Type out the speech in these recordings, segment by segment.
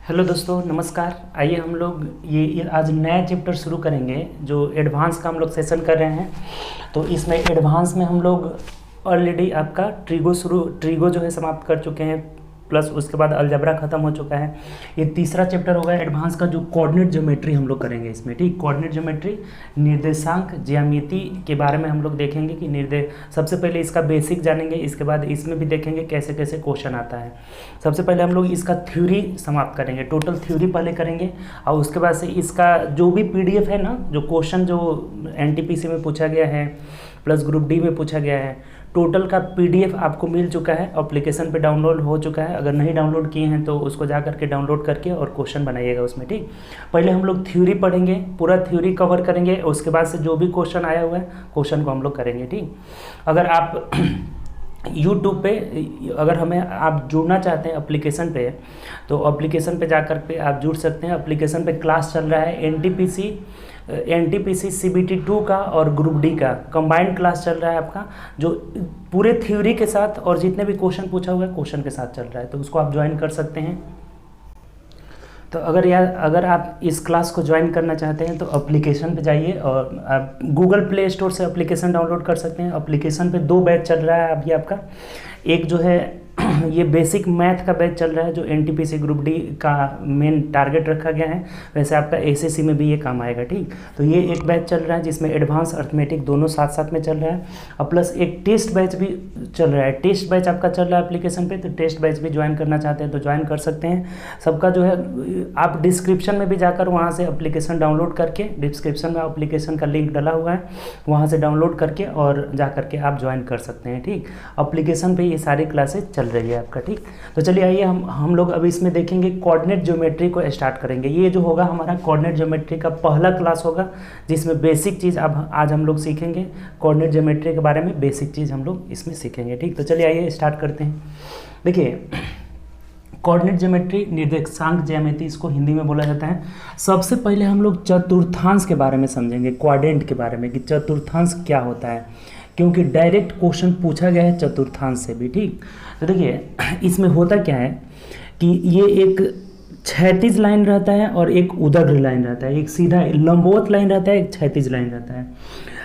Hello दोस्तों, नमस्कार। आइए हम लोग ये आज नया चैप्टर शुरू करेंगे जो एडवांस का हम लोग सेशन कर रहे हैं। तो इसमें एडवांस में हम लोग ऑलरेडी आपका ट्रिगो जो है समाप्त कर चुके हैं, प्लस उसके बाद अलजबरा ख़त्म हो चुका है। ये तीसरा चैप्टर होगा एडवांस का, जो कोऑर्डिनेट ज्योमेट्री हम लोग करेंगे इसमें। ठीक, कोऑर्डिनेट ज्योमेट्री, निर्देशांक ज्यामिति के बारे में हम लोग देखेंगे कि सबसे पहले इसका बेसिक जानेंगे, इसके बाद इसमें भी देखेंगे कैसे कैसे क्वेश्चन आता है। सबसे पहले हम लोग इसका थ्योरी समाप्त करेंगे, टोटल थ्योरी पहले करेंगे, और उसके बाद से इसका जो भी पीडीएफ है ना, जो क्वेश्चन जो एनटीपीसी में पूछा गया है प्लस ग्रुप डी में पूछा गया है, टोटल का पीडीएफ आपको मिल चुका है, एप्लीकेशन पे डाउनलोड हो चुका है। अगर नहीं डाउनलोड किए हैं तो उसको जा करके डाउनलोड करके और क्वेश्चन बनाइएगा उसमें। ठीक, पहले हम लोग थ्योरी पढ़ेंगे, पूरा थ्योरी कवर करेंगे, उसके बाद से जो भी क्वेश्चन आया हुआ है क्वेश्चन को हम लोग करेंगे। ठीक, अगर आप यूट्यूब पे अगर हमें आप जुड़ना चाहते हैं एप्लीकेशन पे, तो एप्लीकेशन पे जाकर के आप जुड़ सकते हैं। एप्लीकेशन पे क्लास चल रहा है एनटीपीसी सीबीटी 2 का और ग्रुप डी का कंबाइंड क्लास चल रहा है आपका, जो पूरे थ्योरी के साथ और जितने भी क्वेश्चन पूछा हुआ है क्वेश्चन के साथ चल रहा है, तो उसको आप ज्वाइन कर सकते हैं। तो अगर आप इस क्लास को ज्वाइन करना चाहते हैं तो एप्लीकेशन पे जाइए और आप गूगल प्ले स्टोर से एप्लीकेशन डाउनलोड कर सकते हैं। एप्लीकेशन पे 2 बैच चल रहा है अभी आपका। एक जो है ये बेसिक मैथ का बैच चल रहा है, जो एनटीपीसी ग्रुप डी का मेन टारगेट रखा गया है, वैसे आपका एसएससी में भी ये काम आएगा। ठीक, तो ये एक बैच चल रहा है जिसमें एडवांस अर्थमेटिक दोनों साथ साथ में चल रहा है, और प्लस एक टेस्ट बैच भी चल रहा है। टेस्ट बैच आपका चल रहा है एप्लीकेशन पे, तो टेस्ट बैच भी ज्वाइन करना चाहते हैं तो ज्वाइन कर सकते हैं। सबका जो है आप डिस्क्रिप्शन में भी जाकर वहाँ से एप्लीकेशन डाउनलोड करके, डिस्क्रिप्शन में एप्लीकेशन का लिंक डला हुआ है, वहाँ से डाउनलोड करके और जा करके आप ज्वाइन कर सकते हैं। ठीक, एप्लीकेशन पे ये सारी क्लासेस चल रही है आपका। ठीक, तो चलिए आइए हम लोग अभी इसमें देखेंगे कोऑर्डिनेट ज्योमेट्री को स्टार्ट करेंगे। ये जो होगा हमारा कोऑर्डिनेट ज्योमेट्री का पहला क्लास होगा, जिसमें बेसिक चीज़ अब आज हम लोग सीखेंगे। कोऑर्डिनेट ज्योमेट्री के बारे में बेसिक चीज़ हम लोग इसमें सीखेंगे। ठीक, तो चलिए आइए स्टार्ट करते हैं। देखिए, कोऑर्डिनेट ज्योमेट्री, निर्देशांक ज्यामिति इसको हिंदी में बोला जाता है। सबसे पहले हम लोग चतुर्थांश के बारे में समझेंगे, क्वाड्रेंट के बारे में कि चतुर्थांश क्या होता है, क्योंकि डायरेक्ट क्वेश्चन पूछा गया है चतुर्थांश से भी। ठीक, तो देखिए इसमें होता क्या है कि ये एक क्षैतिज लाइन रहता है और एक उदग्र लाइन रहता है, एक सीधा लंबवत लाइन रहता है, एक क्षैतिज लाइन रहता है।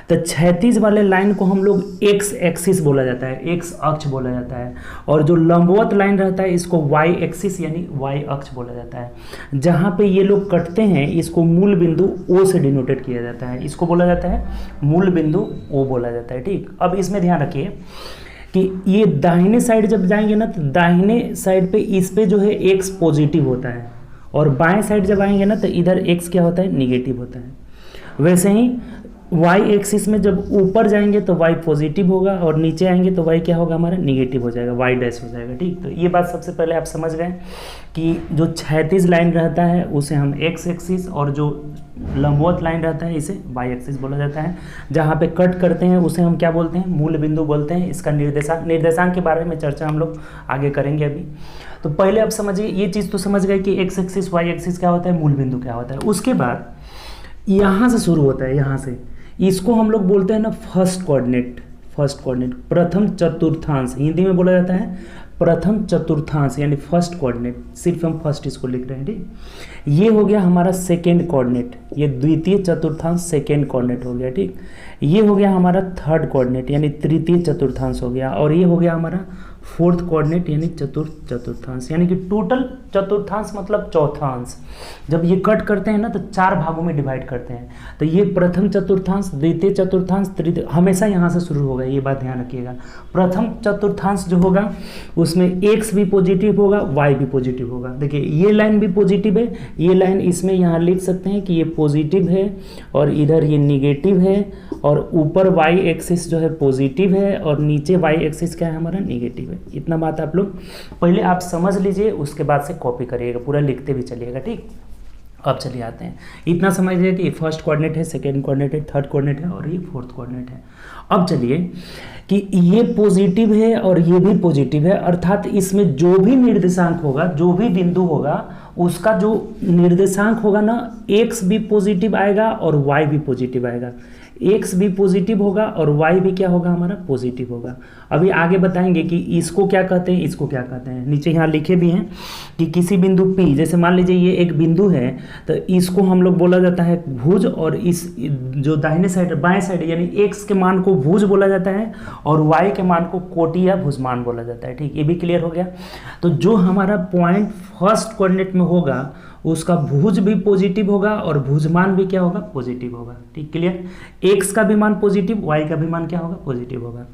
तो क्षैतिज वाले लाइन को हम लोग एक्स एक्सिस बोला जाता है, एक्स अक्ष बोला जाता है, और जो लंबवत लाइन रहता है इसको वाई एक्सिस यानी वाई अक्ष बोला जाता है। जहाँ पे ये लोग कटते हैं इसको मूल बिंदु ओ से डिनोटेड किया जाता है, इसको बोला जाता है मूल बिंदु ओ बोला जाता है। ठीक, अब इसमें ध्यान रखिए कि ये दाहिने साइड जब जाएंगे ना, तो दाहिने साइड पे इस पे जो है एक्स पॉजिटिव होता है, और बाएं साइड जब आएंगे ना तो इधर एक्स क्या होता है, निगेटिव होता है। वैसे ही वाई एक्सिस में जब ऊपर जाएंगे तो वाई पॉजिटिव होगा, और नीचे आएंगे तो वाई क्या होगा, हमारा निगेटिव हो जाएगा, वाई डैश हो जाएगा। ठीक, तो ये बात सबसे पहले आप समझ गए कि जो क्षैतिज लाइन रहता है उसे हम एक्स एक्सिस, और जो लंबवत लाइन रहता है इसे वाई एक्सिस बोला जाता है। जहाँ पे कट करते हैं उसे हम क्या बोलते हैं, मूल बिंदु बोलते हैं। इसका निर्देशांक के बारे में चर्चा हम लोग आगे करेंगे अभी। तो पहले आप समझिए, ये चीज़ तो समझ गए कि एक्स एक्सिस वाई एक्सिस क्या होता है, मूल बिंदु क्या होता है। उसके बाद यहाँ से शुरू होता है, यहाँ से इसको हम लोग बोलते हैं ना फर्स्ट कोऑर्डिनेट, प्रथम चतुर्थांश हिंदी में बोला जाता है, प्रथम चतुर्थांश यानी फर्स्ट कोऑर्डिनेट, सिर्फ हम फर्स्ट इसको लिख रहे हैं। ठीक, ये हो गया हमारा सेकेंड कोऑर्डिनेट, ये द्वितीय चतुर्थांश सेकेंड कोऑर्डिनेट हो गया। ठीक, ये हो गया हमारा थर्ड कोऑर्डिनेट यानी तृतीय चतुर्थांश हो गया, और ये हो गया हमारा फोर्थ कोऑर्डिनेट यानी चतुर्थ चतुर्थांश, यानी कि टोटल चतुर्थांश मतलब चौथांश। जब ये कट करते हैं ना तो 4 भागों में डिवाइड करते हैं, तो ये प्रथम चतुर्थांश, द्वितीय चतुर्थांश, तृतीय, हमेशा यहाँ से शुरू होगा, ये बात ध्यान रखिएगा। प्रथम चतुर्थांश जो होगा उसमें एक्स भी पॉजिटिव होगा, वाई भी पॉजिटिव होगा। देखिए ये लाइन भी पॉजिटिव है, ये लाइन इसमें यहाँ लिख सकते हैं कि ये पॉजिटिव है और इधर ये निगेटिव है, और ऊपर वाई एक्सिस जो है पॉजिटिव है और नीचे वाई एक्सिस क्या है, हमारा निगेटिव है। इतना बात आप लोग पहले आप समझ लीजिए, उसके बाद से कॉपी करिएगा, पूरा लिखते भी चलिएगा। ठीक, अब चलिए आते हैं, इतना समझ लीजिए कि फर्स्ट कोऑर्डिनेट है, सेकेंड कोऑर्डिनेट है, थर्ड कोऑर्डिनेट है और ये फोर्थ कोऑर्डिनेट है। अब चलिए कि ये पॉजिटिव है और ये भी पॉजिटिव है, अर्थात इसमें जो भी निर्देशांक होगा, जो भी बिंदु होगा, उसका जो निर्देशांक होगा ना, एक्स भी पॉजिटिव आएगा और वाई भी पॉजिटिव आएगा। एक्स भी पॉजिटिव होगा और वाई भी क्या होगा हमारा पॉजिटिव होगा। अभी आगे बताएंगे कि इसको क्या कहते हैं, इसको क्या कहते हैं। नीचे यहाँ लिखे भी हैं कि किसी बिंदु P, जैसे मान लीजिए ये एक बिंदु है, तो इसको हम लोग बोला जाता है भुज, और इस जो दाहिने साइड बाएं साइड यानी x के मान को भुज बोला जाता है और y के मान को कोटि या भुजमान बोला जाता है। ठीक, ये भी क्लियर हो गया। तो जो हमारा पॉइंट फर्स्ट कोऑर्डिनेट में होगा उसका भुज भी पॉजिटिव होगा और भुजमान भी क्या होगा पॉजिटिव होगा। ठीक, क्लियर। x का भी मान पॉजिटिव, y का भी मान क्या होगा पॉजिटिव होगा।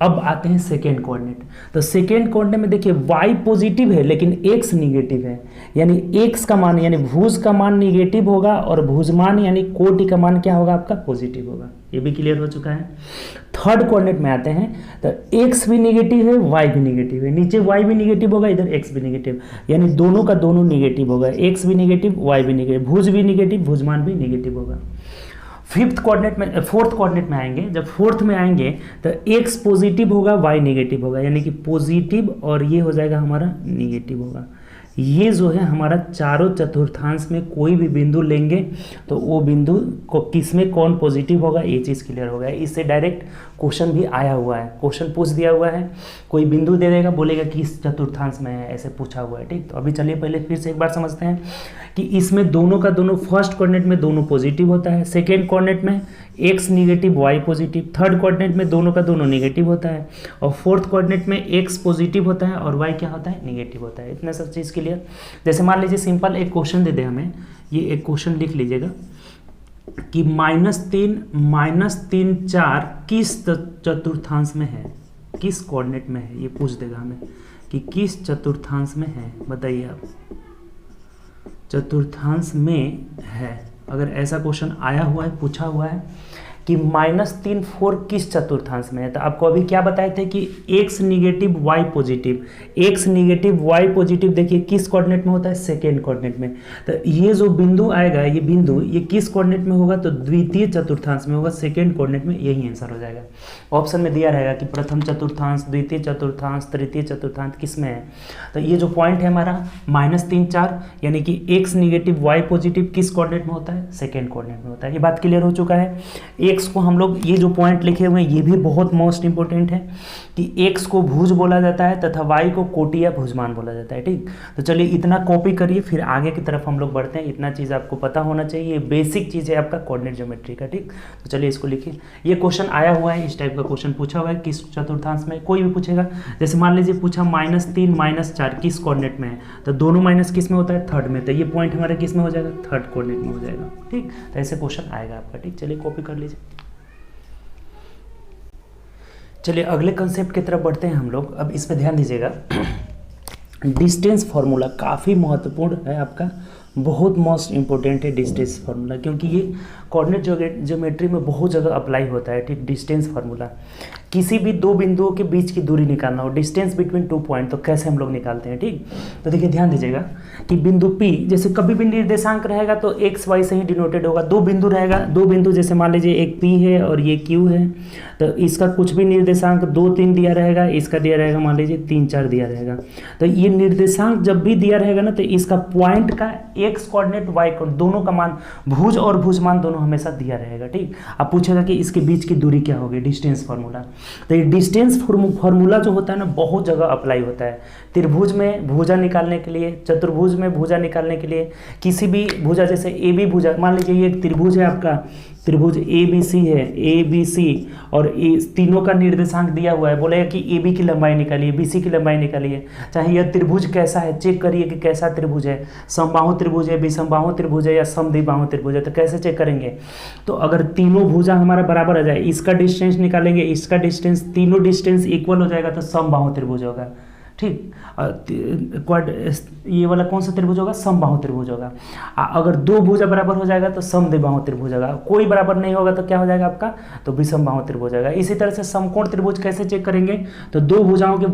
अब आते हैं सेकेंड कोऑर्डिनेट। तो सेकेंड कोऑर्डिनेट में देखिए y पॉजिटिव है लेकिन x निगेटिव है, यानी x का मान यानी भुज का मान निगेटिव होगा और भुजमान यानी कोटि का मान क्या होगा आपका पॉजिटिव होगा। ये भी क्लियर हो चुका है। थर्ड कोऑर्डिनेट में आते हैं तो x भी निगेटिव है, y भी निगेटिव है, नीचे y भी निगेटिव होगा, इधर x भी निगेटिव, यानी दोनों का दोनों निगेटिव होगा, x भी निगेटिव y भी निगेटिव, भुज भी निगेटिव भुजमान भी निगेटिव होगा। फिफ्थ कोऑर्डिनेट में फोर्थ कोऑर्डिनेट में आएंगे, जब फोर्थ में आएंगे तो x पॉजिटिव होगा y निगेटिव होगा, यानी कि पॉजिटिव और ये हो जाएगा हमारा निगेटिव होगा। ये जो है हमारा चारों चतुर्थांश में कोई भी बिंदु लेंगे तो वो बिंदु को किस में कौन पॉजिटिव होगा ये चीज़ क्लियर हो गया। इससे डायरेक्ट क्वेश्चन भी आया हुआ है, क्वेश्चन पूछ दिया हुआ है, कोई बिंदु दे देगा बोलेगा कि इस चतुर्थांश में है, ऐसे पूछा हुआ है। ठीक, तो अभी चलिए पहले फिर से एक बार समझते हैं कि इसमें दोनों का दोनों फर्स्ट कोऑर्डिनेट में दोनों पॉजिटिव होता है, सेकेंड कोऑर्डिनेट में x negative y positive, third coordinate में दोनों का दोनों निगेटिव होता है और फोर्थ कोऑर्डिनेट में x पॉजिटिव होता है और y क्या होता है निगेटिव होता है। इतना सब चीज़ क्लियर। जैसे मान लीजिए सिंपल एक क्वेश्चन दे दे हमें, ये एक क्वेश्चन लिख लीजिएगा कि -3 4 किस चतुर्थांश में है, किस कोऑर्डिनेट में है, ये पूछ देगा हमें कि किस चतुर्थांश में है, बताइए आप चतुर्थांश में है। अगर ऐसा क्वेश्चन आया हुआ है, पूछा हुआ है कि -3 4 किस चतुर्थांश में है, तो आपको अभी क्या बताए थे कि x negative y positive, x negative y positive देखिए किस कोऑर्डिनेट में होता है सेकेंड कोऑर्डिनेट में। तो ये जो बिंदु आएगा, ये बिंदु ये किस कोऑर्डिनेट में होगा तो द्वितीय चतुर्थांश में होगा, सेकेंड कोऑर्डिनेट में, यही आंसर हो जाएगा। ऑप्शन में दिया रहेगा कि प्रथम चतुर्थांश, द्वितीय चतुर्थांश, तृतीय चतुर्थांश किस में है। तो ये जो पॉइंट है हमारा -3 4 यानी कि x निगेटिव y पॉजिटिव किस कोऑर्डिनेट में होता है सेकेंड कोऑर्डिनेट में होता है। ये बात क्लियर हो चुका है। x को हम लोग ये जो पॉइंट लिखे हुए हैं ये भी बहुत मोस्ट इंपॉर्टेंट है कि x को भुज बोला जाता है तथा y को कोटि या भुजमान बोला जाता है। ठीक, तो चलिए इतना कॉपी करिए, फिर आगे की तरफ हम लोग बढ़ते हैं। इतना चीज़ आपको पता होना चाहिए, ये बेसिक चीज़ है आपका कोऑर्डिनेट ज्योमेट्री का। ठीक, तो चलिए इसको लिखिए। ये क्वेश्चन आया हुआ है, इस टाइप का क्वेश्चन पूछा हुआ है किस चतुर्थांश में, कोई भी पूछेगा। जैसे मान लीजिए पूछा -3 4 किस कोऑर्डिनेट में है, तो दोनों माइनस किस में होता है थर्ड में, तो ये पॉइंट हमारा किस में हो जाएगा थर्ड कोऑर्डिनेट में हो जाएगा। ठीक, तो ऐसे क्वेश्चन आएगा आपका। ठीक, चलिए कॉपी कर लीजिए। चलिए अगले कंसेप्ट की तरफ बढ़ते हैं हम लोग। अब इस पर ध्यान दीजिएगा, डिस्टेंस फार्मूला काफ़ी महत्वपूर्ण है आपका, बहुत मोस्ट इंपॉर्टेंट है डिस्टेंस फार्मूला, क्योंकि ये कोऑर्डिनेट ज्योमेट्री में बहुत जगह अप्लाई होता है। ठीक, डिस्टेंस फार्मूला किसी भी दो बिंदुओं के बीच की दूरी निकालना हो, डिस्टेंस बिटवीन 2 पॉइंट, तो कैसे हम लोग निकालते हैं। ठीक, तो देखिए ध्यान दीजिएगा कि बिंदु P जैसे कभी भी निर्देशांक रहेगा तो x y से ही डिनोटेड होगा। दो बिंदु रहेगा, दो बिंदु जैसे मान लीजिए एक P है और ये Q है, तो इसका कुछ भी निर्देशांक 2 3 दिया रहेगा, इसका दिया रहेगा मान लीजिए 3 4 दिया रहेगा। तो ये निर्देशांक जब भी दिया रहेगा ना तो इसका पॉइंट का x कोऑर्डिनेट y कोऑर्डिनेट दोनों का मान, भुज और भुजमान दोनों हमेशा दिया रहेगा। ठीक, अब पूछेगा कि इसके बीच की दूरी क्या होगी, डिस्टेंस फार्मूला। तो ये डिस्टेंस फार्मूला जो होता है ना बहुत जगह अप्लाई होता है। त्रिभुज में भुजा निकालने के लिए, चतुर्भुज में भुजा निकालने के लिए, किसी भी भुजा जैसे ए बी भुजा, मान लीजिए ये त्रिभुज है आपका, त्रिभुज ए बी सी है, ए बी सी, और तीनों का निर्देशांक दिया हुआ है, बोलेगा कि ए बी की लंबाई निकालिए, बी सी की लंबाई निकालिए। चाहे यह त्रिभुज कैसा है चेक करिए कि कैसा त्रिभुज है, समबाहु त्रिभुज है, विषमबाहु त्रिभुज है या समद्विबाहु त्रिभुज है, तो कैसे चेक करेंगे। तो अगर तीनों भुजा हमारा बराबर आ जाए, इसका डिस्टेंस निकालेंगे, इसका डिस्टेंस, तीनों डिस्टेंस इक्वल हो जाएगा तो समबाहु त्रिभुज होगा। ठीक, ये वाला कौन सा त्रिभुज होगा, समबाहु त्रिभुज होगा। अगर दो भुजा बराबर हो जाएगा तो समद्विबाहु त्रिभुज होगा, कोई बराबर नहीं होगा तो क्या हो जाएगा आपका, तो विषमबाहु त्रिभुज होगा। इसी तरह से समकोण त्रिभुज कैसे चेक करेंगे, तो दो भुजाओं के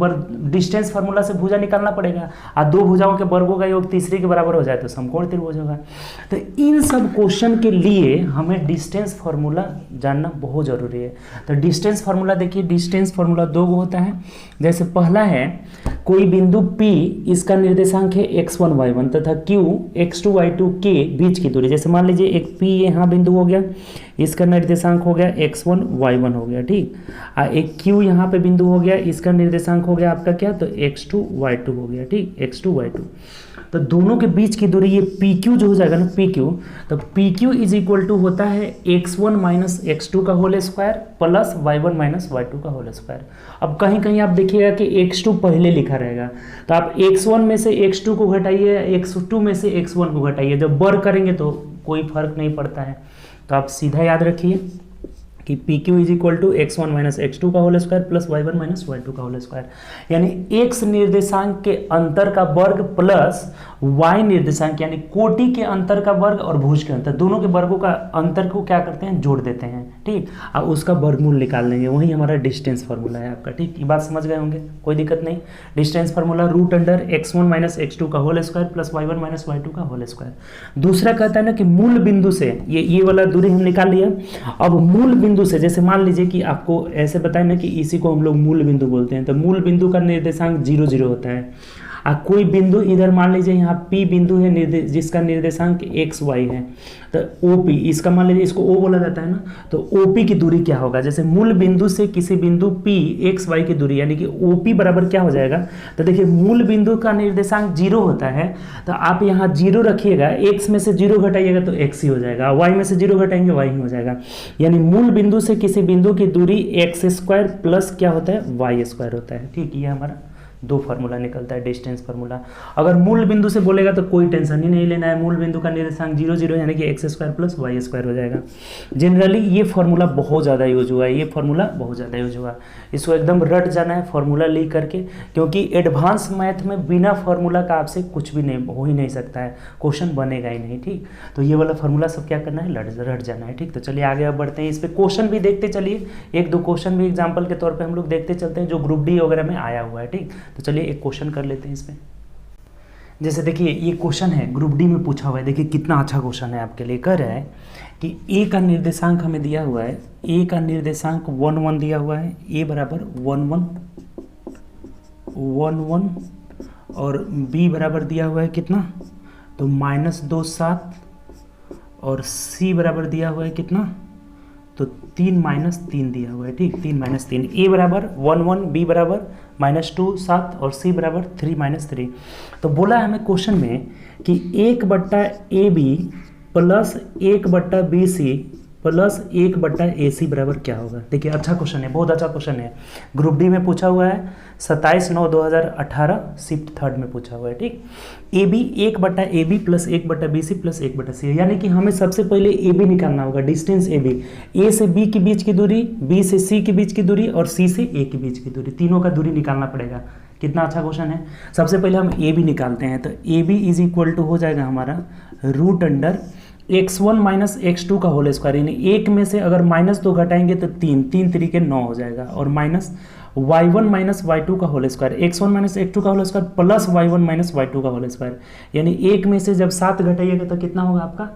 डिस्टेंस फार्मूला से भुजा निकालना पड़ेगा, और दो भुजाओं के वर्गों का योग तीसरे के बराबर हो जाए तो समकोण त्रिभुज होगा। तो इन सब क्वेश्चन के लिए हमें डिस्टेंस फार्मूला जानना बहुत जरूरी है। तो डिस्टेंस फार्मूला देखिए, डिस्टेंस फार्मूला दो होता है, जैसे पहला है कोई बिंदु P, इसका निर्देशांक है x1 y1 तथा Q x2 y2 के बीच की दूरी। जैसे मान लीजिए एक P यहाँ बिंदु हो गया, इसका निर्देशांक हो गया x1 y1 हो गया, ठीक। एक Q यहाँ पे बिंदु हो गया, इसका निर्देशांक हो गया आपका क्या, तो x2 y2 हो गया, ठीक, x2 y2। तो दोनों के बीच की दूरी ये PQ जो हो जाएगा ना, PQ, तो PQ इज इक्वल टू होता है x1 माइनस x2 का whole square plus y1 minus y2 का होल स्क्वायर। अब कहीं कहीं आप देखिएगा कि x2 पहले लिखा रहेगा, तो आप x1 में से x2 को घटाइए, x2 में से x1 को घटाइए, जब वर्ग करेंगे तो कोई फर्क नहीं पड़ता है। तो आप सीधा याद रखिए कि PQ is equal to x1 minus x2 का whole square plus y1 minus y2 का होल स्क्वायर, यानी x निर्देशांक के अंतर का वर्ग प्लस y निर्देशांक यानी कोटि के अंतर का वर्ग और भुज के अंतर, दोनों के वर्गों का अंतर को क्या करते हैं, जोड़ देते हैं, ठीक। अब उसका वर्गमूल निकाल लेंगे, वही हमारा डिस्टेंस फार्मूला है आपका, ठीक। ये बात समझ गए होंगे, कोई दिक्कत नहीं। Distance formula root under x1 minus x2 का whole square plus y1 minus y2 का होल स्क्वायर। दूसरा कहता है ना कि मूल बिंदु से ये वाला दूरी हम निकाल लिया। अब मूल बिंदु से, जैसे मान लीजिए कि आपको ऐसे बताए ना कि इसी को हम लोग मूल बिंदु बोलते हैं, तो मूल बिंदु का निर्देशांक 0 0 होता है। कोई बिंदु इधर मान लीजिए यहाँ P बिंदु है जिसका निर्देशांक x y है, तो OP, इसका मान लीजिए इसको O बोला जाता है ना, तो OP की दूरी क्या होगा, जैसे मूल बिंदु से किसी बिंदु P x y की दूरी, यानी कि OP बराबर क्या हो जाएगा, तो देखिए मूल बिंदु का निर्देशांक 0 होता है, तो आप यहाँ 0 रखिएगा, x में से 0 घटाइएगा तो x ही हो जाएगा, y में से 0 घटाएंगे y ही हो जाएगा, यानी मूल बिंदु से किसी बिंदु की दूरी x स्क्वायर प्लस क्या होता है, y स्क्वायर होता है, ठीक। ये हमारा दो फार्मूला निकलता है, डिस्टेंस फार्मूला। अगर मूल बिंदु से बोलेगा तो कोई टेंशन ही नहीं लेना है, मूल बिंदु का निर्देशांक 0 0 यानी कि x square plus y square हो जाएगा। जनरली ये फार्मूला बहुत ज़्यादा यूज हुआ है, ये फार्मूला बहुत ज़्यादा यूज हुआ है, इसको एकदम रट जाना है फार्मूला लिख करके, क्योंकि एडवांस मैथ में बिना फार्मूला का आपसे कुछ भी नहीं हो ही नहीं सकता है, क्वेश्चन बनेगा ही नहीं, ठीक। तो ये वाला फार्मूला सब क्या करना है, रट जाना है, ठीक। तो चलिए आगे अब बढ़ते हैं, इस पर क्वेश्चन भी देखते चलिए, एक दो क्वेश्चन भी एग्जाम्पल के तौर पर हम लोग देखते चलते हैं जो ग्रुप डी वगैरह में आया हुआ है, ठीक। तो चलिए एक क्वेश्चन कर लेते हैं इसमें। जैसे देखिए ये क्वेश्चन है, ग्रुप डी में पूछा हुआ है, देखिए कितना अच्छा क्वेश्चन है आपके लिए। कह रहा है कि ए का निर्देशांक हमें दिया हुआ है, ए का निर्देशांक 1 1 दिया हुआ है, ए बराबर 1 1 1 1 और बी बराबर दिया हुआ है कितना, तो -2 7 और सी बराबर दिया हुआ है कितना, तो 3 -3 दिया हुआ है, ठीक, 3 -3। ए बराबर 1 1, बी बराबर -2 7 और सी बराबर 3 -3। तो बोला है हमें क्वेश्चन में कि 1/AB plus 1/BC plus 1/AC बराबर क्या होगा। देखिए अच्छा क्वेश्चन है, बहुत अच्छा क्वेश्चन है, ग्रुप डी में पूछा हुआ है, 27/9/2018 शिफ्ट 3rd में पूछा हुआ है, ठीक। AB 1/AB plus 1/BC plus 1/C, यानी कि हमें सबसे पहले AB निकालना होगा, डिस्टेंस AB, A से B के बीच की दूरी, B से C के बीच की दूरी और C से A के बीच की दूरी, तीनों का दूरी निकालना पड़ेगा। कितना अच्छा क्वेश्चन है। सबसे पहले हम AB निकालते हैं, तो AB इज इक्वल टू हो जाएगा हमारा root under x1 minus x2 का होल स्क्वायर, यानी एक में से अगर -2 घटाएंगे तो 3 3 3 9 हो जाएगा, और माइनस y1 माइनस y2 का whole square, x1 minus x2 का whole square plus y1 minus y2 का होल स्क्वायर, यानी एक में से जब 7 घटाइएगा तो कितना होगा आपका,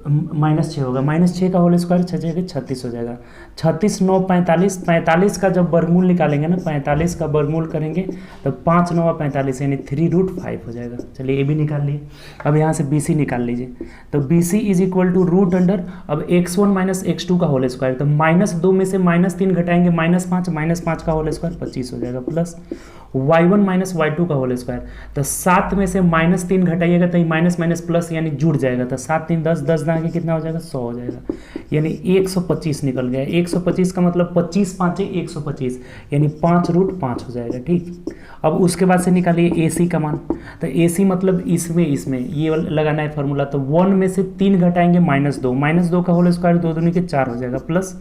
-6 होगा, -6 का होल स्क्वायर 6 जगह 36 हो जाएगा, 36 9 45, 45 का जब वर्गमूल निकालेंगे ना, 45 का वर्गमूल करेंगे तो 5 9 45 यानी 3√5 हो जाएगा। चलिए ये भी निकाल लिए। अब यहाँ से BC निकाल लीजिए, तो BC is equal to root under, अब x1 माइनस x2 का होल स्क्वायर, तो -2 में से -3 घटाएंगे, -5 का होल स्क्वायर 25 हो जाएगा, प्लस y1 माइनस y2 का होल स्क्वायर, तो 7 में से -3 घटाइएगा तो माइनस माइनस प्लस यानी जुड़ जाएगा, तो 7 3 10 10 दागे कितना हो जाएगा, 100 हो जाएगा, यानी 125 निकल गया। 125 का मतलब 25 5 125, यानी 5√5 हो जाएगा, ठीक। अब उसके बाद से निकालिए AC का मान, तो AC मतलब इसमें ये लगाना है फार्मूला, तो 1 में से 3 घटाएंगे -2 का होल स्क्वायर 2 दूनी के 4 हो जाएगा, प्लस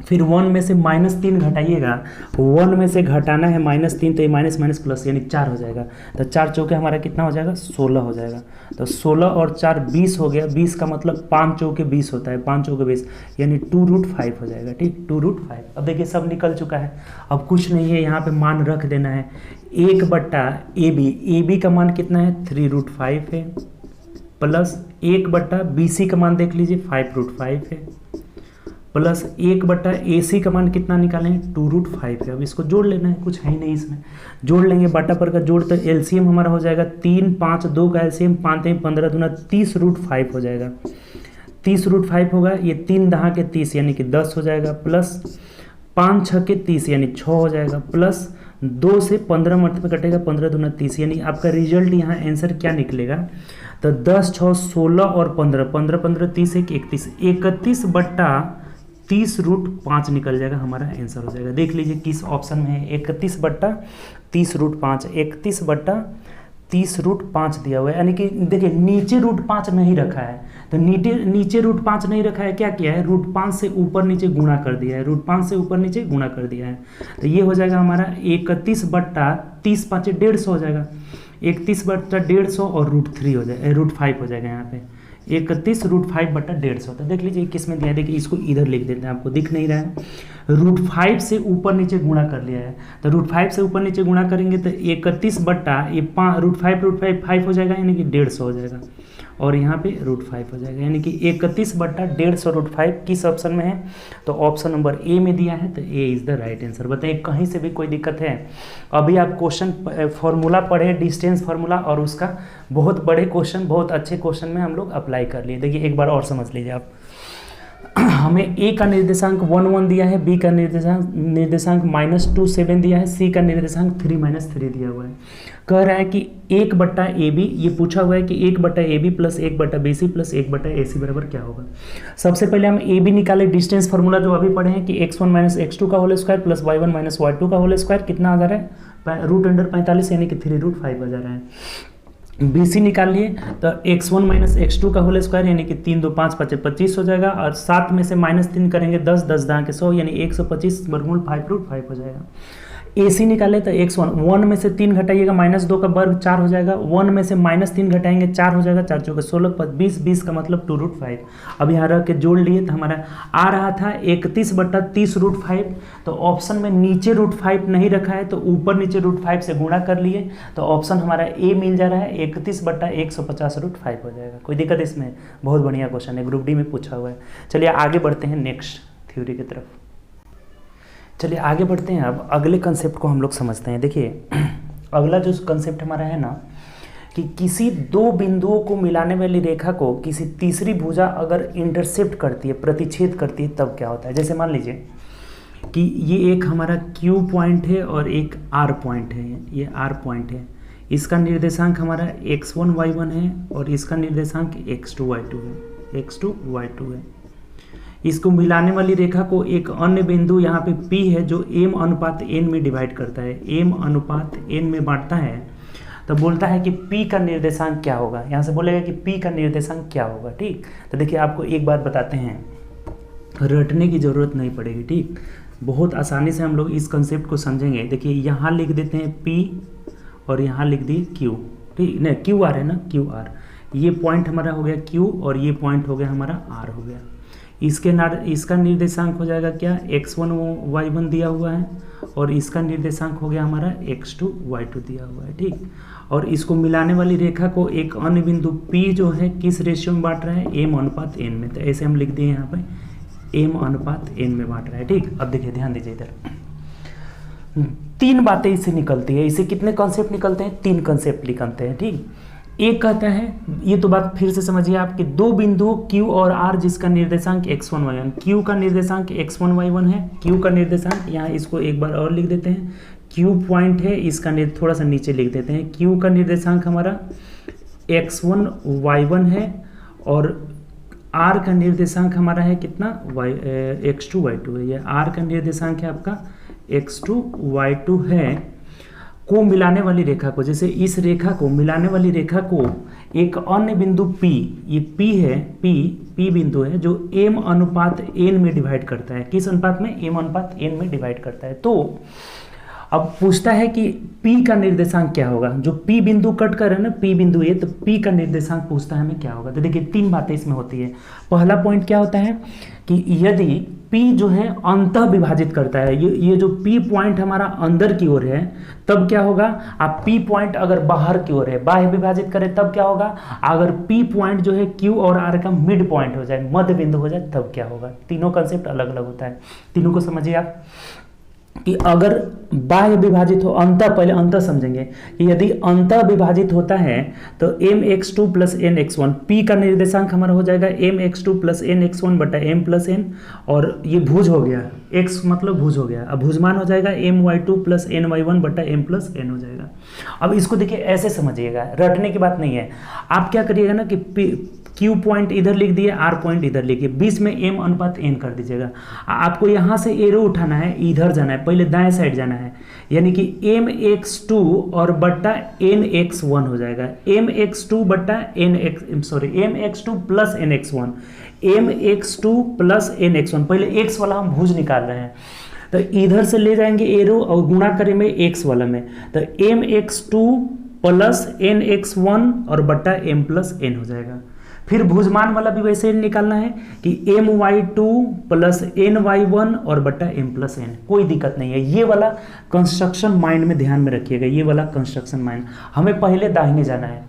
फिर 1 में से -3 घटाइएगा, 1 में से घटाना है -3 तो ये माइनस माइनस प्लस यानी 4 हो जाएगा, तो 4 चौके हमारा कितना हो जाएगा, 16 हो जाएगा, तो 16 और 4 20 हो गया, 20 का मतलब 5 चौके 20 होता है, 5 चौके 20 यानी 2√5 हो जाएगा, ठीक, 2√5। अब देखिए सब निकल चुका है, अब कुछ नहीं है, यहाँ पे मान रख देना है, 1/AB का मान कितना है 3√5 है, प्लस 1/BC का मान देख लीजिए 5√5 है, प्लस 1/AC का मान कितना निकालें, 2√5 है। अब इसको जोड़ लेना है, कुछ है ही नहीं इसमें, जोड़ लेंगे बाटा पर का जोड़, तो एलसीएम हमारा हो जाएगा 3, 5, 2 का एलसीएम 5 3 15 दूना 30√5 हो जाएगा। 30√5 होगा, ये 3 दहा के 30 यानी कि 10 हो जाएगा, प्लस 5 6 के 30 यानी 6 हो जाएगा, प्लस 2 से 15 मत में कटेगा, 15 दूना 30 यानी आपका रिजल्ट यहाँ आंसर क्या निकलेगा, तो 10 6 16 और 15 15 15 30 1 31 31/30√5 निकल जाएगा, हमारा आंसर हो जाएगा। देख लीजिए किस ऑप्शन में है, 31/30√5, 31/30√5 दिया हुआ है, यानी कि देखिए नीचे √5 नहीं रखा है, तो नीचे √5 नहीं रखा है, क्या किया है, √5 से ऊपर नीचे गुणा कर दिया है, √5 से ऊपर नीचे गुणा कर दिया है, तो ये हो जाएगा हमारा 31/30 5 150 हो जाएगा, 31/150 और √3 हो जाएगा, √5 हो जाएगा यहाँ पे 31/5/150। तो देख लीजिए किस में दिया है, देखिए इसको इधर लिख देते हैं, आपको दिख नहीं रहा है, √5 से ऊपर नीचे गुणा कर लिया है, तो √5 से ऊपर नीचे गुणा करेंगे तो 31 बट्टा ये √5 हो जाएगा, यानी कि 150 हो जाएगा, और यहाँ पे √5 हो जाएगा, यानी कि 31/150√5 किस ऑप्शन में है, तो ऑप्शन नंबर ए में दिया है, तो A is the right answer. बताइए कहीं से भी कोई दिक्कत है? अभी आप क्वेश्चन फॉर्मूला पढ़े, डिस्टेंस फार्मूला, और उसका बहुत बड़े क्वेश्चन, बहुत अच्छे क्वेश्चन में हम लोग अप्लाई कर लिए। देखिए एक बार और समझ लीजिए आप, हमें ए का निर्देशांक 1 1 दिया है, बी का निर्देशांक -2 7 दिया है, सी का निर्देशांक 3 -3 दिया हुआ है। कह रहा है कि 1/AB, ये पूछा हुआ है कि 1/AB plus 1/BC plus 1/AC बराबर क्या होगा। सबसे पहले हम AB निकाले, डिस्टेंस फार्मूला जो अभी पढ़े हैं कि x1 - x2 का whole square plus y1 - y2 का होल स्क्वायर कितना आ जा रहा है, √45 यानी कि 3√5 आ जा रहा है। BC निकाल लिए तो x1 - x2 का होल स्क्वायर यानी कि 3 2 5 5 25 हो जाएगा, और 7 में से -3 करेंगे 10 10 दहा के 100 यानी 125 वर्गमूल 5√5 हो जाएगा। AC निकाले तो x1 1 में से 3 घटाइएगा, -2 का वर्ग 4 हो जाएगा, 1 में से -3 घटाएंगे 4 हो जाएगा, 4 चौके 16 20 20 का मतलब 2√5। अब यहाँ रख के जोड़ लिए तो हमारा आ रहा था 31/30√5, तो ऑप्शन में नीचे √5 नहीं रखा है, तो ऊपर नीचे √5 से गुणा कर लिए, तो ऑप्शन हमारा ए मिल जा रहा है, 31/150√5 हो जाएगा। कोई दिक्कत इसमें? बहुत बढ़िया क्वेश्चन है, ग्रुप डी में पूछा हुआ है। चलिए आगे बढ़ते हैं नेक्स्ट थ्योरी की तरफ। चलिए आगे बढ़ते हैं, अब अगले कंसेप्ट को हम लोग समझते हैं। देखिए अगला जो कंसेप्ट हमारा है ना, कि किसी दो बिंदुओं को मिलाने वाली रेखा को किसी तीसरी भुजा अगर इंटरसेप्ट करती है, प्रतिच्छेद करती है, तब क्या होता है। जैसे मान लीजिए कि ये एक हमारा Q पॉइंट है और एक R पॉइंट है, ये R पॉइंट है, इसका निर्देशांक हमारा x1 y1 है और इसका निर्देशांक x2 y2 है। इसको मिलाने वाली रेखा को एक अन्य बिंदु यहाँ पे P है जो m/n में डिवाइड करता है, m/n में बांटता है, तो बोलता है कि P का निर्देशांक क्या होगा। यहाँ से बोलेगा कि P का निर्देशांक क्या होगा। ठीक, तो देखिए आपको एक बात बताते हैं, रटने की ज़रूरत नहीं पड़ेगी। ठीक, बहुत आसानी से हम लोग इस कंसेप्ट को समझेंगे। देखिए यहाँ लिख देते हैं P और यहाँ लिख दिए Q। ठीक, नहीं QR है ना, QR, ये पॉइंट हमारा हो गया Q और ये पॉइंट हो गया हमारा R हो गया। इसका निर्देशांक हो जाएगा क्या, x1 y1 दिया हुआ है और इसका निर्देशांक हो गया हमारा x2 y2 दिया हुआ है। ठीक, और इसको मिलाने वाली रेखा को एक अन्य बिंदु P जो है किस रेशियो में बांट रहा है, m/n में, तो ऐसे हम लिख दिए यहाँ पे m/n में बांट रहा है। ठीक, अब देखिए ध्यान दीजिए, इधर 3 बातें इससे निकलती है। इससे कितने कॉन्सेप्ट निकलते हैं, 3 कॉन्सेप्ट निकलते हैं। ठीक, एक कहता है, ये तो बात फिर से समझिए आप, कि दो बिंदु Q और R जिसका निर्देशांक x1 y1, Q का निर्देशांक x1 y1 है, Q का निर्देशांक यहाँ इसको एक बार और लिख देते हैं, Q पॉइंट है, इसका थोड़ा सा नीचे लिख देते हैं, Q का निर्देशांक हमारा x1 y1 है और R का निर्देशांक हमारा है कितना, x2 y2 है। ये R का निर्देशांक है आपका x2 y2 है। को मिलाने वाली रेखा को, जैसे इस रेखा को मिलाने वाली रेखा को एक अन्य बिंदु P, ये P है, P बिंदु है जो m/n में डिवाइड करता है। किस अनुपात में, m/n में डिवाइड करता है। तो अब पूछता है कि P का निर्देशांक क्या होगा। जो P बिंदु कट कर है ना, P बिंदु ये, तो P का निर्देशांक पूछता है हमें क्या होगा। तो देखिए 3 बातें इसमें होती है। पहला पॉइंट क्या होता है कि यदि P जो है अंतः विभाजित करता है, ये जो P पॉइंट हमारा अंदर की ओर है, तब क्या होगा, आप P पॉइंट अगर बाहर की ओर है, बाह्य विभाजित करें तब क्या होगा, अगर P पॉइंट जो है Q और R का मिड पॉइंट हो जाए, मध्य बिंदु हो जाए, तब क्या होगा। तीनों कंसेप्ट अलग अलग होता है, तीनों को समझिए आप कि अगर बाह्य विभाजित हो, अंतः, पहले अंतः समझेंगे कि यदि अंतः विभाजित होता है तो mx2 प्लस nx1, p का निर्देशांक हमारा हो जाएगा mx2 प्लस nx1 बटा m प्लस n, और ये भुज हो गया, x मतलब भुज हो गया, अब भुजमान हो जाएगा my2 प्लस ny1 बटा m प्लस n हो जाएगा। अब इसको देखिए ऐसे समझिएगा, रटने की बात नहीं है, आप क्या करिएगा ना कि Q पॉइंट इधर लिख दिए, R पॉइंट इधर लिखिए, बीच में m अनुपात n कर दीजिएगा। आपको यहाँ से एरो उठाना है, इधर जाना है, पहले दाएं साइड जाना है, यानी कि mx2 और बट्टा nx1 हो जाएगा, mx2 बट्टा mx2 plus nx1, mx2 plus nx1, पहले x वाला हम भुज निकाल रहे हैं, तो इधर से ले जाएंगे एरो और गुणा करेंगे x वाला में, तो mx2 प्लस nx1 और बट्टा m प्लस n हो जाएगा। फिर भुजमान वाला भी वैसे निकालना है कि my2 प्लस ny1 और बट्टा m प्लस n, कोई दिक्कत नहीं है। ये वाला कंस्ट्रक्शन माइंड में ध्यान में रखिएगा, ये वाला कंस्ट्रक्शन माइंड, हमें पहले दाहिने जाना है,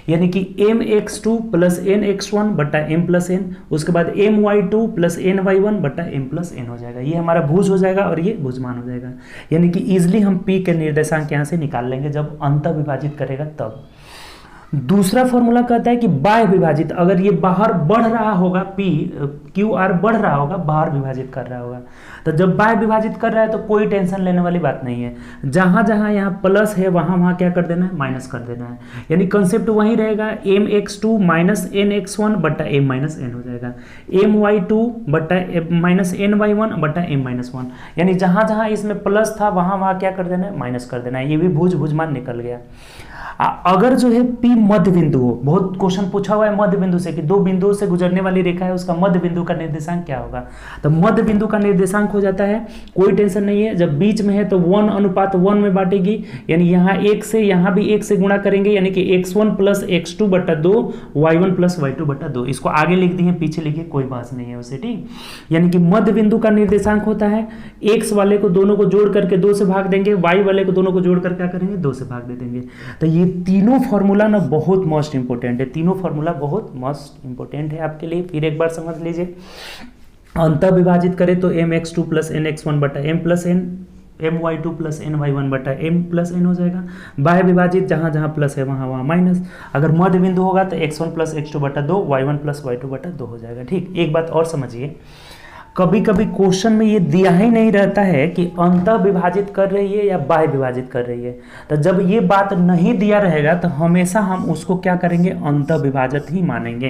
यानी कि mx2 प्लस nx1 बट्टा m प्लस n, उसके बाद my2 प्लस ny1 बट्टा m प्लस n हो जाएगा, ये हमारा भुज हो जाएगा और ये भुजमान हो जाएगा। यानी कि ईजिली हम p के निर्देशांक यहाँ से निकाल लेंगे जब अंतः विभाजित करेगा तब। दूसरा फॉर्मूला कहता है कि बाह्य विभाजित, अगर ये बाहर बढ़ रहा होगा, P QR बढ़ रहा होगा, बाहर विभाजित कर रहा होगा, तो जब बाह्य विभाजित कर रहा है तो कोई टेंशन लेने वाली बात नहीं है, जहां जहां यहाँ प्लस है वहां वहां क्या कर देना है, माइनस कर देना है, यानी कंसेप्ट वही रहेगा, mx2 माइनस nx1 बट्टा m माइनस n हो जाएगा, my2 बट्टा माइनस ny1 बट्टा m माइनस 1, यानी जहां जहां इसमें प्लस था वहां वहां क्या कर देना है, माइनस कर देना है, ये भी भुजमान निकल गया। अगर जो है P मध्य बिंदु हो, बहुत क्वेश्चन पूछा हुआ है मध्य बिंदु से कि दो बिंदुओं से गुजरने वाली रेखा है, उसका मध्य बिंदु का निर्देशांक क्या होगा, तो मध्य बिंदु का निर्देशांक हो जाता है, कोई टेंशन नहीं है, जब बीच में है तो 1 अनुपात 1 में बांटेगी, यानी यहाँ 1 से यहाँ भी 1 से गुणा करेंगे, यानी कि x1 प्लस x2 बटा 2, y1 प्लस y2 बटा 2, इसको आगे लिख दिए, पीछे लिखिए, कोई बात नहीं है उसे, ठीक। यानी कि मध्य बिंदु का निर्देशांक होता है, x वाले को दोनों को जोड़ करके 2 से भाग देंगे, y वाले को दोनों को जोड़ कर क्या करेंगे, 2 से भाग दे देंगे। तो ये तीनों फॉर्मूला ना बहुत मोस्ट इंपोर्टेंट है, तीनों फॉर्मूला बहुत मोस्ट इंपोर्टेंट है आपके लिए, फिर एक बार समझ लीजिए। अंतः विभाजित करें तो mx2 प्लस nx1 बटा m plus n, my2 plus ny1 बटा m प्लस n हो जाएगा। बाह्य विभाजित जहां जहां प्लस है वहां वहां माइनस, अगर मध्य बिंदु होगा तो x1 प्लस x2 बटा 2, y1 प्लस y2 बटा 2 हो जाएगा, ठीक। एक बात और समझिए, कभी कभी क्वेश्चन में ये दिया ही नहीं रहता है कि अंतः विभाजित कर रही है या बाह्य विभाजित कर रही है, तो जब ये बात नहीं दिया रहेगा तो हमेशा हम उसको क्या करेंगे, अंतः विभाजित ही मानेंगे,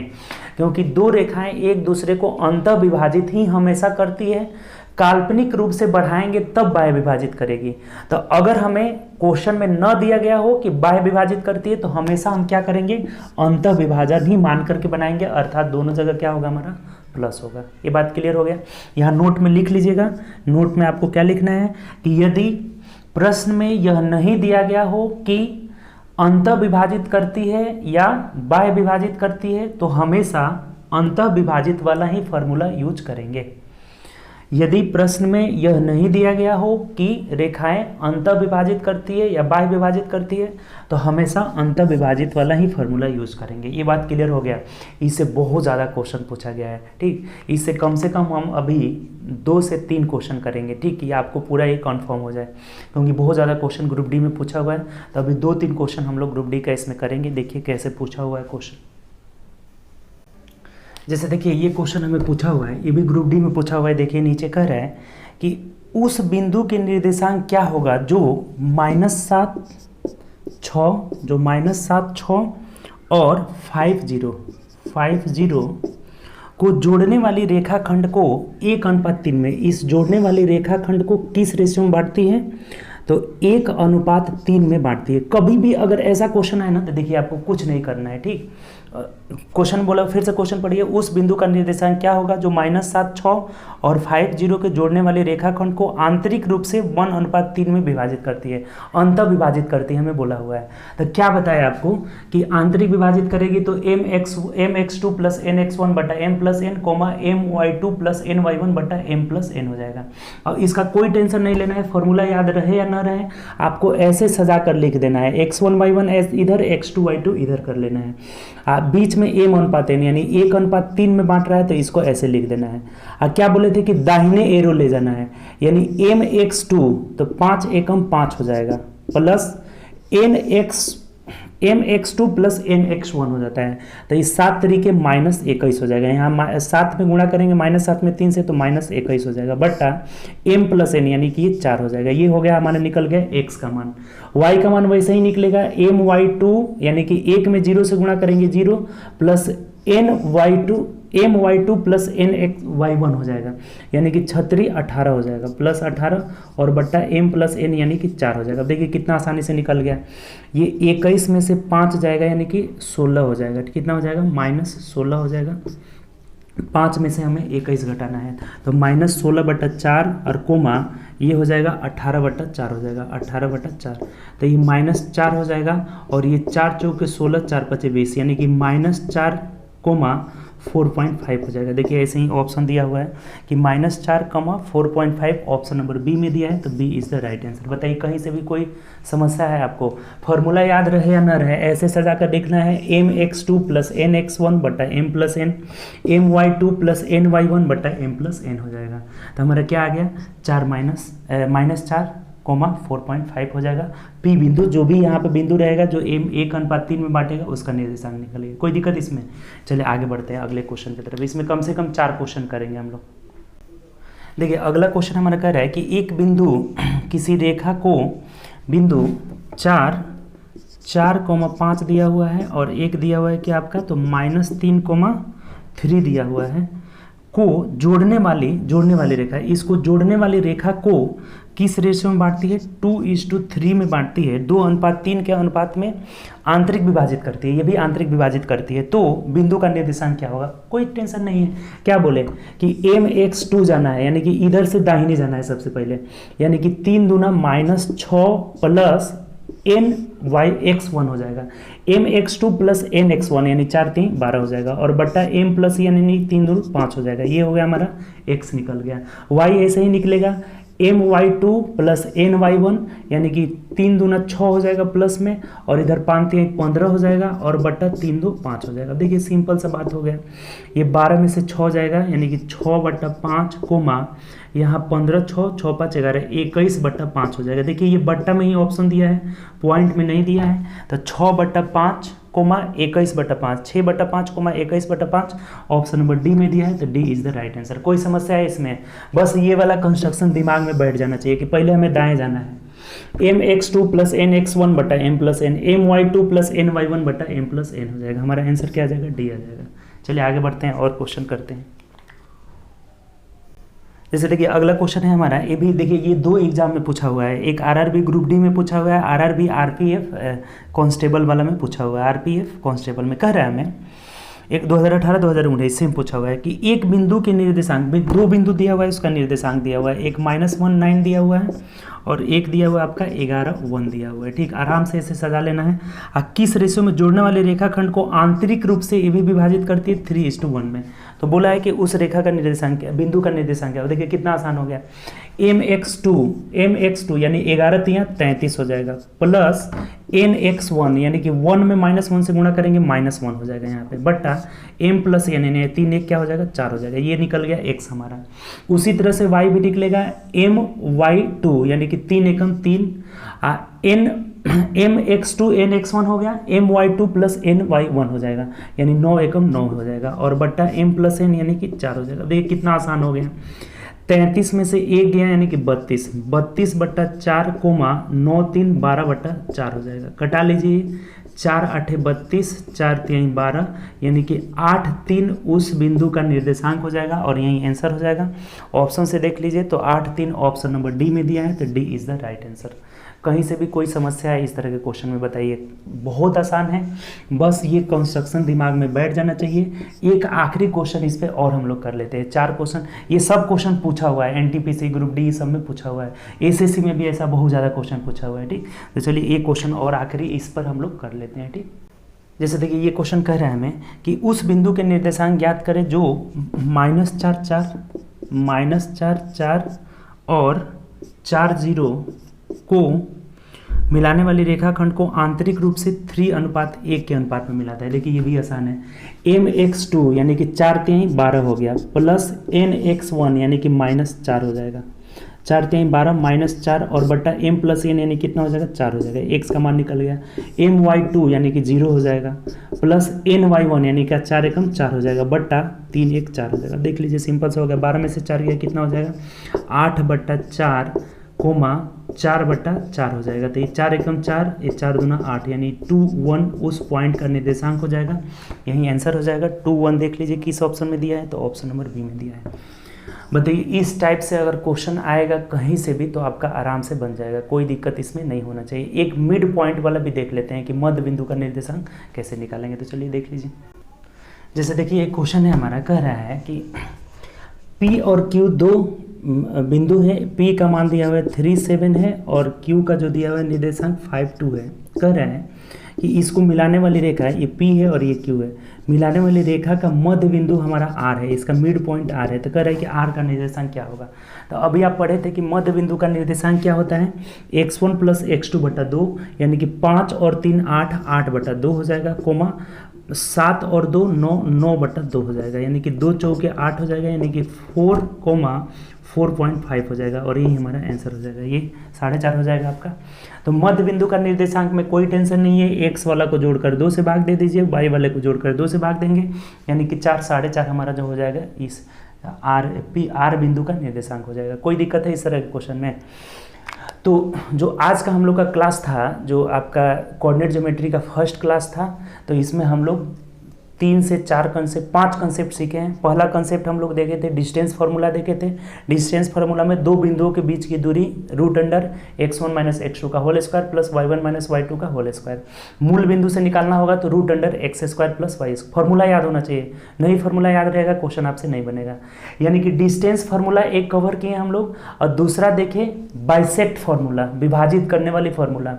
क्योंकि दो रेखाएं एक दूसरे को अंतः विभाजित ही हमेशा करती है, काल्पनिक रूप से बढ़ाएंगे तब बाह्य विभाजित करेगी। तो अगर हमें क्वेश्चन में न दिया गया हो कि बाह्य विभाजित करती है तो हमेशा हम क्या करेंगे, अंतः विभाजन ही मान करके बनाएंगे, अर्थात दोनों जगह क्या होगा, हमारा प्लस होगा। ये बात क्लियर हो गया। यहाँ नोट में लिख लीजिएगा, नोट में आपको क्या लिखना है कि यदि प्रश्न में यह नहीं दिया गया हो कि अंतः विभाजित करती है या बाह्य विभाजित करती है तो हमेशा अंतः विभाजित वाला ही फॉर्मूला यूज करेंगे। यदि प्रश्न में यह नहीं दिया गया हो कि रेखाएं अंतः विभाजित करती है या बाह्य विभाजित करती है तो हमेशा अंतः विभाजित वाला ही फॉर्मूला यूज करेंगे। ये बात क्लियर हो गया। इससे बहुत ज़्यादा क्वेश्चन पूछा गया है, ठीक। इससे कम से कम हम अभी 2 से 3 क्वेश्चन करेंगे, ठीक, ये आपको पूरा ये कन्फर्म हो जाए, क्योंकि बहुत ज़्यादा क्वेश्चन ग्रुप डी में पूछा हुआ है। तो अभी 2-3 क्वेश्चन हम लोग ग्रुप डी का इसमें करेंगे। देखिए कैसे पूछा हुआ है क्वेश्चन। जैसे देखिए ये क्वेश्चन हमें पूछा हुआ है, ये भी ग्रुप डी में पूछा हुआ है। देखिए नीचे कह रहा है कि उस बिंदु के निर्देशांक क्या होगा जो -7, 6 जो -7, 6 और 50 को जोड़ने वाली रेखाखंड को 1:3 में, इस जोड़ने वाली रेखाखंड को किस रेशियो में बांटती है, तो 1:3 में बांटती है। कभी भी अगर ऐसा क्वेश्चन आए ना तो देखिए आपको कुछ नहीं करना है, ठीक। क्वेश्चन बोला, फिर से क्वेश्चन पढ़िए। उस बिंदु का निर्देशांक क्या होगा जो -7, 6 और 5, 0 के जोड़ने वाले रेखाखंड को आंतरिक रूप से 1:3 में विभाजित करती है, अंत विभाजित करती है, हमें बोला हुआ है। तो क्या बताया आपको कि आंतरिक विभाजित करेगी तो mx2 + nx1 बटा m + n, my2 + ny1 बटा m + n हो जाएगा। और इसका कोई टेंशन नहीं लेना है, फॉर्मूला याद रहे या ना रहे, आपको ऐसे सजा कर लिख देना है, x1 y1 इधर, x2 y2 इधर कर लेना है। आप बीच में m/n यानी 1:3 में बांट रहा है तो इसको ऐसे लिख देना है। क्या बोले थे कि दाहिने एरो ले जाना है, यानी mx2 तो 5 एकम 5 हो जाएगा, प्लस mx2 + nx1 हो जाता है, तो इस 7 तरीके -21 हो जाएगा। यहाँ 7 में गुणा करेंगे -7 में 3 से तो -21 हो जाएगा, बटा m + n यानी कि ये 4 हो जाएगा। ये हो गया हमारा, निकल गया x का मान। y का मान वैसे ही निकलेगा, my2 यानी कि 1 में 0 से गुणा करेंगे 0 प्लस my2 प्लस ny1 हो जाएगा, यानी कि 18 हो जाएगा, प्लस 18 और बट्टा m + n यानी कि 4 हो जाएगा। देखिए कितना आसानी से निकल गया। ये 21 में से 5 जाएगा यानी कि 16 हो जाएगा। कितना हो जाएगा? -16 हो जाएगा। 5 में से हमें 21 घटाना है तो -16/4 और कोमा ये हो जाएगा 18/4 हो जाएगा, 18/4 तो ये -4 हो जाएगा। और ये 4 चौके 16, 4 × 5 = 20 यानी कि -4, 4.5 हो जाएगा। देखिए ऐसे ही ऑप्शन दिया हुआ है कि -4, 4.5 ऑप्शन नंबर बी में दिया है, तो B is the right answer. बताइए कहीं से भी कोई समस्या है आपको? फॉर्मूला याद रहे या ना रहे, ऐसे सजा कर देखना है। mx2 + nx1 बटा m + n, my2 + ny1 बटा m + n हो जाएगा। तो हमारा क्या आ गया? 4 4.5 हो जाएगा। पी बिंदु, जो भी यहाँ पे बिंदु रहेगा जो m 1:3 में बांटेगा उसका निर्देशांक निकलेगा। कोई दिक्कत इसमें? चलिए आगे बढ़ते हैं अगले क्वेश्चन की तरफ। इसमें कम से कम 4 क्वेश्चन करेंगे हम लोग। देखिए अगला क्वेश्चन हमारा कह रहा है कि एक बिंदु किसी रेखा को बिंदु 4,5 दिया हुआ है और एक दिया हुआ है कि आपका तो -3,3 दिया हुआ है को जोड़ने वाली रेखा, इसको जोड़ने वाली रेखा को किस रेशियो में बांटती है? 2:3 में बांटती है। 2:3 के अनुपात में आंतरिक विभाजित करती है, ये भी आंतरिक विभाजित करती है। तो बिंदु का निर्देशांक क्या होगा? कोई टेंशन नहीं है। क्या बोले कि mx2 जाना है, यानी कि इधर से दाहिने जाना है सबसे पहले, यानी कि 3 दूना -6 प्लस ny(x1) हो जाएगा। mx2 + nx1 यानी 4 × 3 = 12 हो जाएगा, और बट्टा m + यानी 3 दूनी 5 हो जाएगा। ये हो गया हमारा x निकल गया। y ऐसे ही निकलेगा, my2 + ny1 यानी कि 3 दूना 6 हो जाएगा प्लस में, और इधर 5 × 3 = 15 हो जाएगा, और बट्टा 3 × 2 = 5 हो जाएगा। देखिए सिंपल सा बात हो गया। ये 12 में से 6 जाएगा यानी कि 6/5 कोमा यहाँ 15, 6, 6 × 5 = 11, 21/5 हो जाएगा। देखिए ये बट्टा में ही ऑप्शन दिया है, पॉइंट में नहीं दिया है। तो 6/5 comma 21/5, 6/5 comma 21/5 option number D में दिया है, तो D is the right answer. कोई समस्या है इसमें? बस ये वाला कंस्ट्रक्शन दिमाग में बैठ जाना चाहिए कि पहले हमें दाएं जाना है। mx2 + nx1 बटा m + n, my2 + ny1 बटा m + n हो जाएगा। हमारा आंसर क्या आ जाएगा? डी आ जाएगा। चलिए आगे बढ़ते हैं और क्वेश्चन करते हैं। जैसे देखिए अगला क्वेश्चन है हमारा, ये भी देखिए ये 2 एग्जाम में पूछा हुआ है। एक आरआरबी ग्रुप डी में पूछा हुआ है, आरआरबी आरपीएफ कांस्टेबल वाला में पूछा हुआ है। आरपीएफ कांस्टेबल में कह रहा है हमें, एक 2018-2019 से पूछा हुआ है कि एक बिंदु के निर्देशांक, 2 बिंदु दिया हुआ है, उसका निर्देशांक दिया हुआ है। एक -19 दिया हुआ है और एक दिया हुआ है आपका 11 दिया हुआ है। ठीक, आराम से इसे सजा लेना है। किस रेशियो में जोड़ने वाले रेखाखंड को आंतरिक रूप से ये भी विभाजित करती है? 3:1 में। तो बोला है कि उस रेखा का निर्देशांक क्या, बिंदु का निर्देशांक क्या? देखिए कितना आसान हो गया। mx2 यानी 11 × 3 = 33 हो जाएगा, प्लस nx1 यानी कि 1 में -1 से गुणा करेंगे -1 हो जाएगा यहाँ पे, बट्टा m + यानी 3 1 क्या हो जाएगा? 4 हो जाएगा। ये निकल गया x हमारा। उसी तरह से y भी निकलेगा, my2 यानी कि 3 एकम 3, mx2 nx1 हो गया, my2 + ny1 हो जाएगा, यानी 9 एकम 9 हो जाएगा, और बट्टा m + n यानी कि 4 हो जाएगा। देखिए कितना आसान हो गया। 33 में से 1 गया यानी कि 32, 32/4 कोमा 9 3 12/4 हो जाएगा। कटा लीजिए, 4 8 32, 4 3 12 यानी कि 8 3 उस बिंदु का निर्देशांक हो जाएगा, और यही आंसर हो जाएगा। ऑप्शन से देख लीजिए तो 8 3 ऑप्शन नंबर डी में दिया है, तो D is the right answer. कहीं से भी कोई समस्या है इस तरह के क्वेश्चन में बताइए। बहुत आसान है, बस ये कंस्ट्रक्शन दिमाग में बैठ जाना चाहिए। एक आखिरी क्वेश्चन इस पर और हम लोग कर लेते हैं। 4 क्वेश्चन, ये सब क्वेश्चन पूछा हुआ है, एनटीपीसी ग्रुप डी सब में पूछा हुआ है, एसएससी में भी ऐसा बहुत ज़्यादा क्वेश्चन पूछा हुआ है। ठीक, तो चलिए एक क्वेश्चन और आखिरी इस पर हम लोग कर लेते हैं। ठीक, जैसे देखिए ये क्वेश्चन कह रहा है हमें कि उस बिंदु के निर्देशांक ज्ञात करें जो -4 और 4 0 को मिलाने वाली रेखाखंड को आंतरिक रूप से 3:1 के अनुपात में मिलाता है। देखिए ये भी आसान है। mx2 यानी कि 4×3 12 हो गया, प्लस nx1 यानी कि -4 हो जाएगा। 4×3 12 -4 और बट्टा m + n यानी कितना हो जाएगा, 4 हो जाएगा। x का मान निकल गया। my2 यानी कि 0 हो जाएगा, प्लस ny1 यानी क्या 4 एकम 4 हो जाएगा, बट्टा 3 1 4 हो जाएगा। देख लीजिए सिंपल से हो गया। 12 में से 4 गया कितना हो जाएगा, 8/4 कोमा 4/4 हो जाएगा। तो ये 4 एकम 4, ये 4 दूना 8 यानी 2 1 उस पॉइंट का निर्देशांक हो जाएगा। यही आंसर हो जाएगा। 2 1 देख लीजिए किस ऑप्शन में दिया है, तो ऑप्शन नंबर बी में दिया है। बताइए इस टाइप से अगर क्वेश्चन आएगा कहीं से भी तो आपका आराम से बन जाएगा, कोई दिक्कत इसमें नहीं होना चाहिए। एक मिड पॉइंट वाला भी देख लेते हैं कि मध्य बिंदु का निर्देशांक कैसे निकालेंगे। तो चलिए देख लीजिए। जैसे देखिए एक क्वेश्चन है हमारा, कह रहा है कि P और Q दो बिंदु है। P का मान दिया हुआ है 3 7 है और Q का जो दिया हुआ है निर्देशांक 5 2 है। कह रहे हैं कि इसको मिलाने वाली रेखा है, ये P है और ये Q है। मिलाने वाली रेखा का मध्य बिंदु हमारा R है, इसका मिड पॉइंट R है। तो कह रहा है कि R का निर्देशांक क्या होगा। तो अभी आप पढ़े थे कि मध्य बिंदु का निर्देशांक क्या होता है, x1 + x2/2 यानी कि 5 और 3 8 8/2 हो जाएगा, कोमा 7 और 2 9 9/2 हो जाएगा, यानी कि 2 चौके 8 हो जाएगा, यानी कि 4, 4.5 हो जाएगा। और यही हमारा आंसर हो जाएगा, ये 4.5 हो जाएगा आपका। तो मध्य बिंदु का निर्देशांक में कोई टेंशन नहीं है। x वाला को जोड़कर 2 से भाग दे दीजिए, y वाले को जोड़कर 2 से भाग देंगे, यानी कि 4 4.5 हमारा जो हो जाएगा इस आर बिंदु का निर्देशांक हो जाएगा। कोई दिक्कत है इस तरह के क्वेश्चन में। तो जो आज का हम लोग का क्लास था, जो आपका कोऑर्डिनेट ज्योमेट्री का फर्स्ट क्लास था, तो इसमें हम लोग 3 से 4 कंसेप्ट 5 कंसेप्ट सीखे हैं। पहला कंसेप्ट हम लोग देखे थे, डिस्टेंस फार्मूला देखे थे। डिस्टेंस फार्मूला में दो बिंदुओं के बीच की दूरी √x1 - x2 का whole square plus y1 - y2 का होल स्क्वायर। मूल बिंदु से निकालना होगा तो √x² + y। फार्मूला याद होना चाहिए, नहीं फार्मूला याद रहेगा क्वेश्चन आपसे नहीं बनेगा। यानी कि डिस्टेंस फार्मूला एक कवर किए हम लोग, और दूसरा देखें बाइसेक्ट फार्मूला, विभाजित करने वाली फार्मूला।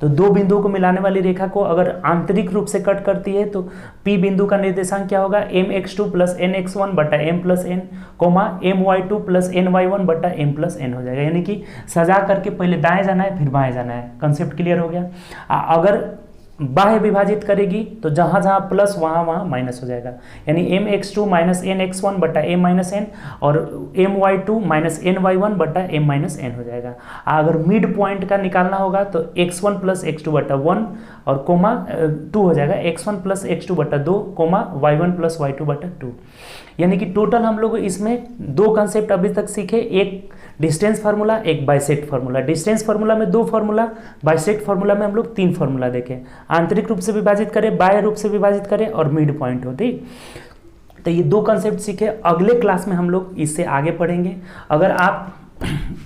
तो दो बिंदुओं को मिलाने वाली रेखा को अगर आंतरिक रूप से कट करती है तो P बिंदु का निर्देशांक क्या होगा, mx2 + nx1/m + n, my2 + ny1/m + n हो जाएगा। यानी कि सजा करके पहले दाएं जाना है फिर बाएं जाना है। कंसेप्ट क्लियर हो गया। अगर बाह्य विभाजित करेगी तो जहां जहां प्लस वहां माइनस हो जाएगा, यानी mx2 - nx1/m - n और my2 - ny1/m - n हो जाएगा। अगर मिड पॉइंट का निकालना होगा तो x1 + x2/1 और कोमा 2 हो जाएगा, x1 + x2/2 coma y1 + y2/2। यानी कि टोटल हम लोग इसमें दो कंसेप्ट अभी तक सीखे, एक डिस्टेंस फार्मूला, एक बाइसेक्ट फार्मूला। डिस्टेंस फार्मूला में 2 फार्मूला, बाइसेक्ट फार्मूला में हम लोग 3 फार्मूला देखें। आंतरिक रूप से विभाजित करें, बाह्य रूप से विभाजित करें और मिड पॉइंट हो। ठीक, तो ये 2 कंसेप्ट सीखे। अगले क्लास में हम लोग इससे आगे पढ़ेंगे। अगर आप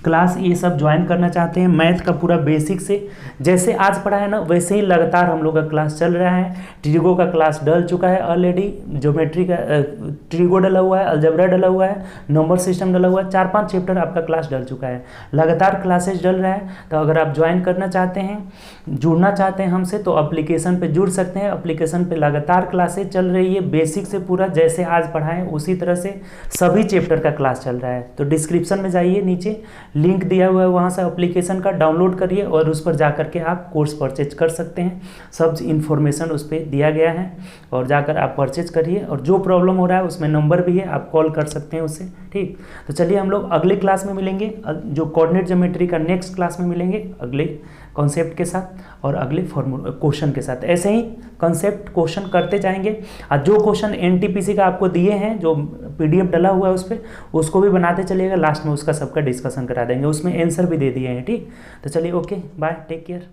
क्लास ये सब ज्वाइन करना चाहते हैं, मैथ का पूरा बेसिक से जैसे आज पढ़ा है ना वैसे ही लगातार हम लोग का क्लास चल रहा है। ट्रिगो का क्लास डल चुका है ऑलरेडी, ज्योमेट्री का ट्रिगो डला हुआ है, अलजेब्रा डला हुआ है, नंबर सिस्टम डला हुआ है, 4-5 चैप्टर आपका क्लास डल चुका है। लगातार क्लासेस डल रहा है। तो अगर आप ज्वाइन करना चाहते हैं, जुड़ना चाहते हैं हमसे, तो एप्लीकेशन पे जुड़ सकते हैं। एप्लीकेशन पे लगातार क्लासेस चल रही है, बेसिक से पूरा जैसे आज पढ़ाएं उसी तरह से सभी चैप्टर का क्लास चल रहा है। तो डिस्क्रिप्शन में जाइए, नीचे लिंक दिया हुआ है, वहां से एप्लीकेशन का डाउनलोड करिए और उस पर जाकर के आप कोर्स परचेज कर सकते हैं। सब इन्फॉर्मेशन उस पर दिया गया है और जाकर आप परचेज करिए। और जो प्रॉब्लम हो रहा है उसमें नंबर भी है, आप कॉल कर सकते हैं उससे। ठीक, तो चलिए हम लोग अगले क्लास में मिलेंगे, जो कोऑर्डिनेट ज्योमेट्री का नेक्स्ट क्लास में मिलेंगे अगले कॉन्सेप्ट के साथ और अगले फॉर्मूला क्वेश्चन के साथ। ऐसे ही कॉन्सेप्ट क्वेश्चन करते जाएंगे। और जो क्वेश्चन एनटीपीसी का आपको दिए हैं, जो पीडीएफ डला हुआ है उस पर, उसको भी बनाते चलिएगा। लास्ट में उसका सबका डिस्कशन करा देंगे, उसमें आंसर भी दे दिए हैं। ठीक, तो चलिए ओके बाय, टेक केयर।